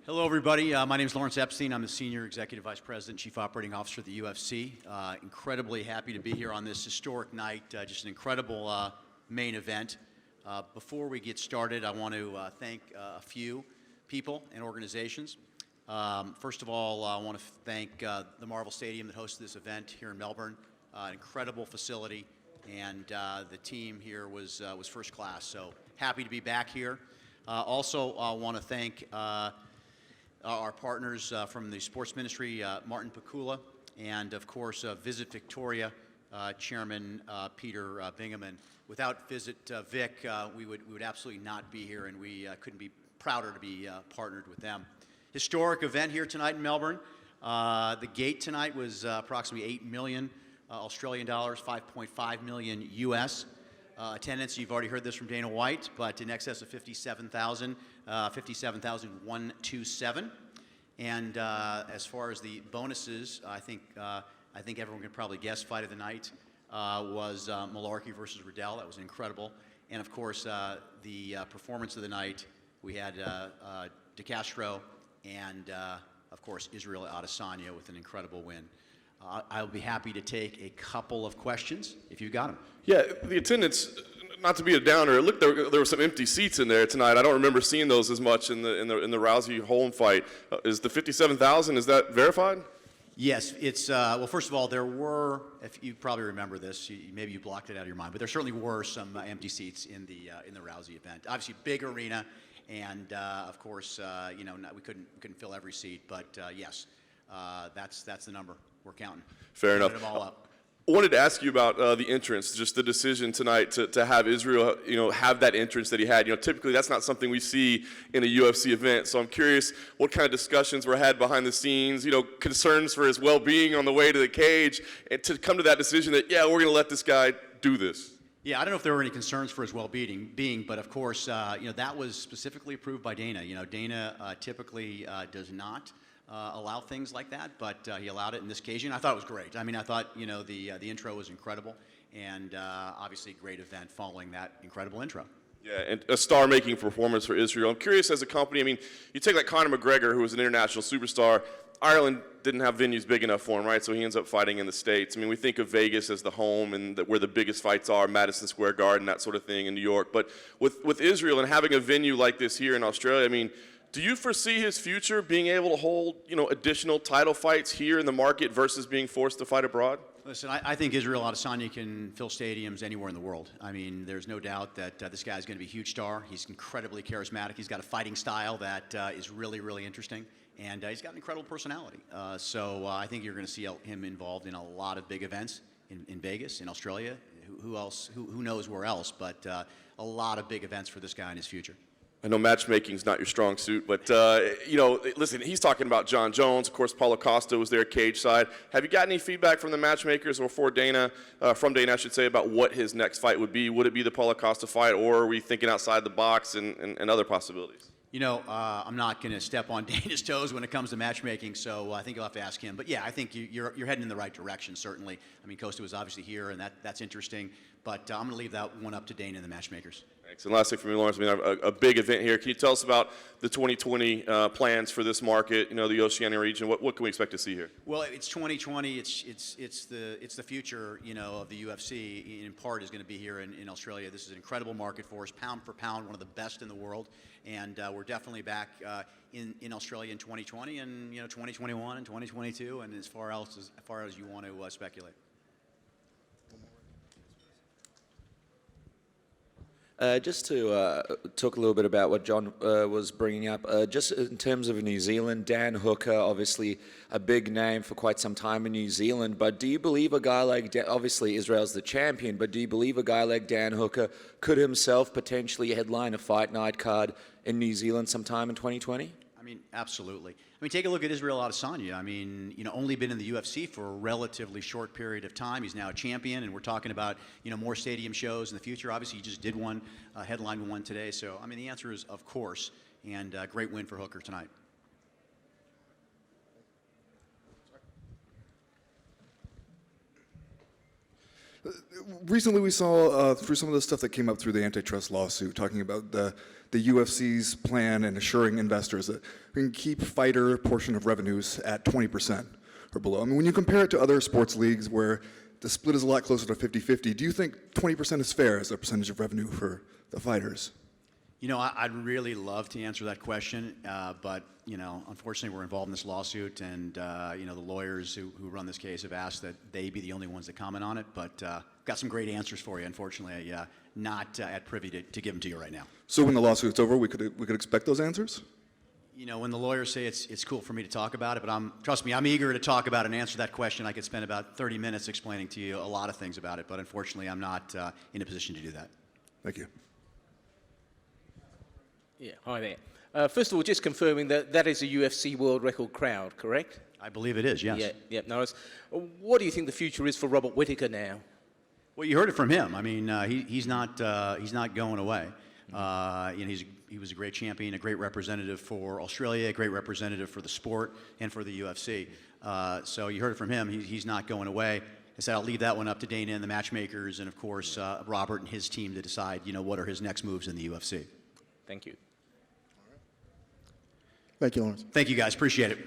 Hello, everybody. My name is Lawrence Epstein. I'm the Senior Executive Vice President, Chief Operating Officer of the UFC. Incredibly happy to be here on this historic night, just an incredible main event. Before we get started, I want to thank a few people and organizations. First of all, I want to thank the Marvel Stadium that hosted this event here in Melbourne. An incredible facility, and the team here was first class. So happy to be back here. Also, I want to thank our partners from the sports ministry, Martin Pakula, and of course Visit Victoria Chairman Peter Bingaman. Without Visit Vic, we would absolutely not be here, and we couldn't be prouder to be partnered with them. Historic event here tonight in Melbourne. The gate tonight was approximately 8 million Australian dollars, 5.5 million US. Attendance, you've already heard this from Dana White, but in excess of 57,000, 57,127. And as far as the bonuses, I think everyone can probably guess fight of the night was Malarkey versus Riddell. That was incredible. And of course, the performance of the night, we had De Castro and of course Israel Adesanya with an incredible win. I'll be happy to take a couple of questions if you got them. Yeah, the attendance, not to be a downer, it looked there were some empty seats in there tonight. I don't remember seeing those as much in the Rousey Holm fight. Is the 57,000, is that verified? Yes, it's well. First of all, there were. If you probably remember this, maybe you blocked it out of your mind, but there certainly were some empty seats in the Rousey event. Obviously, big arena, and of course, we couldn't fill every seat, but yes, that's the number we're counting. Fair enough. Them all up. I wanted to ask you about the entrance, just the decision tonight to have Israel, have that entrance that he had. Typically that's not something we see in a UFC event. So I'm curious what kind of discussions were had behind the scenes, concerns for his well-being on the way to the cage, and to come to that decision that, yeah, we're going to let this guy do this. Yeah, I don't know if there were any concerns for his well-being, but of course, that was specifically approved by Dana. Dana typically does not allow things like that, but he allowed it in this occasion. I thought it was great. I mean, I thought the intro was incredible, and obviously a great event following that incredible intro. Yeah, and a star-making performance for Israel. I'm curious, as a company, I mean, you take like Conor McGregor, who was an international superstar. Ireland didn't have venues big enough for him, right? So he ends up fighting in the States. I mean, we think of Vegas as the home and where the biggest fights are, Madison Square Garden, that sort of thing in New York. But with Israel and having a venue like this here in Australia, I mean, do you foresee his future being able to hold, additional title fights here in the market versus being forced to fight abroad? Listen, I think Israel Adesanya can fill stadiums anywhere in the world. I mean, there's no doubt that this guy's going to be a huge star. He's incredibly charismatic. He's got a fighting style that is really, really interesting. And he's got an incredible personality. So I think you're going to see him involved in a lot of big events in Vegas, in Australia. Who else? Who knows where else? But a lot of big events for this guy in his future. I know matchmaking is not your strong suit, but, listen, he's talking about John Jones. Of course, Paulo Costa was there cage side. Have you got any feedback from the matchmakers or from Dana, I should say, about what his next fight would be? Would it be the Paulo Costa fight, or are we thinking outside the box and other possibilities? I'm not going to step on Dana's toes when it comes to matchmaking, so I think you'll have to ask him. But, yeah, I think you're heading in the right direction, certainly. I mean, Costa was obviously here, and that's interesting. But I'm going to leave that one up to Dana and the matchmakers. Thanks. And lastly for me, Lawrence, a big event here. Can you tell us about the 2020 plans for this market, the Oceania region? What can we expect to see here? Well, it's 2020. It's the future, of the UFC. In part, is going to be here in Australia. This is an incredible market for us, pound for pound, one of the best in the world. And we're definitely back in Australia in 2020 and 2021 and 2022, and as far as you want to speculate. Just to talk a little bit about what John was bringing up, just in terms of New Zealand, Dan Hooker, obviously a big name for quite some time in New Zealand, but do you believe a guy like, obviously Israel's the champion, but do you believe a guy like Dan Hooker could himself potentially headline a fight night card in New Zealand sometime in 2020? I mean, absolutely. I mean, take a look at Israel Adesanya. I mean, only been in the UFC for a relatively short period of time. He's now a champion, and we're talking about, more stadium shows in the future. Obviously, he just did one, headline one today. So, I mean, the answer is, of course, and great win for Hooker tonight. Recently, we saw through some of the stuff that came up through the antitrust lawsuit, talking about the UFC's plan and assuring investors that we can keep fighter portion of revenues at 20% or below. I mean, when you compare it to other sports leagues where the split is a lot closer to 50-50, do you think 20% is fair as a percentage of revenue for the fighters? You know, I'd really love to answer that question, but, you know, unfortunately we're involved in this lawsuit, and, you know, the lawyers who run this case have asked that they be the only ones that comment on it, but got some great answers for you. Unfortunately, not at privy to give them to you right now. So when the lawsuit's over, we could expect those answers? You know, when the lawyers say it's cool for me to talk about it, but trust me, I'm eager to talk about it and answer that question. I could spend about 30 minutes explaining to you a lot of things about it, but unfortunately I'm not in a position to do that. Thank you. Yeah, hi there. First of all, just confirming that is a UFC world record crowd, correct? I believe it is, yes. Yeah, nice. What do you think the future is for Robert Whittaker now? Well, you heard it from him. I mean, he's not going away. You know, he was a great champion, a great representative for Australia, a great representative for the sport and for the UFC. So you heard it from him. He's not going away. I said I'll leave that one up to Dana and the matchmakers, and of course Robert and his team to decide, you know, what are his next moves in the UFC. Thank you. Thank you, Lawrence. Thank you, guys. Appreciate it.